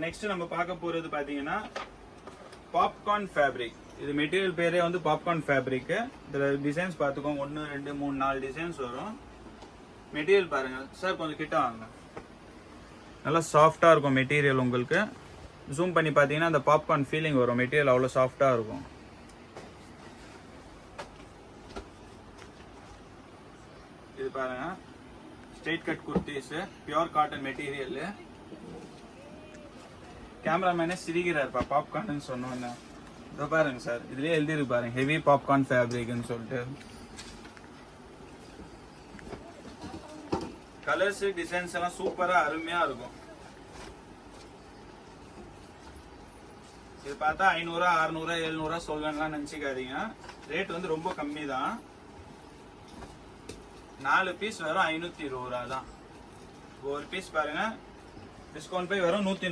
Next நம்ம பார்க்க போறது பாத்தீங்கன்னா பாப்கார்ன் ஃபேப்ரிக். இது மெட்டீரியல் பேரே வந்து பாப்கார்ன் ஃபேப்ரிக். இதுல டிசைன்ஸ் பார்த்துக்கோங்க, 1 2 3 4 டிசைன்ஸ் வரும். மெட்டீரியல் பாருங்க சார், கொஞ்சம் கிட்ட வாங்க. நல்லா சாஃப்டா இருக்கும் மெட்டீரியல். உங்களுக்கு ஜூம் பண்ணி பார்த்தீங்கன்னா அந்த பாப்கார்ன் ஃபீலிங் வரும். மெட்டீரியல் அவ்வளோ சாஃப்டா இருக்கும். இது பாருங்க, straight cut kurtis, pure cotton material. கேமராமேனே சிரிக்கிறாருப்பா பாப்கார்ன் சொன்னோன்னு. இதோ பாருங்க சார், இதுலயே எழுதிருக்கு பாருங்க, ஹெவி பாப்கார்ன் ஃபேப்ரிக்னு சொல்லிட்டு. கலர்ஸ் டிசைன்ஸ் எல்லாம் சூப்பரா அருமையா இருக்கும். இது பார்த்தா 500 600 700 சொல்வேன்லாம் நினைச்சுக்காதீங்க. ரேட் வந்து ரொம்ப கம்மி தான். 4 பீஸ் வரும் 520 ரூபா தான். ஒரு பீஸ் பாருங்க, டிஸ்கவுண்ட் போய் வரும் 130.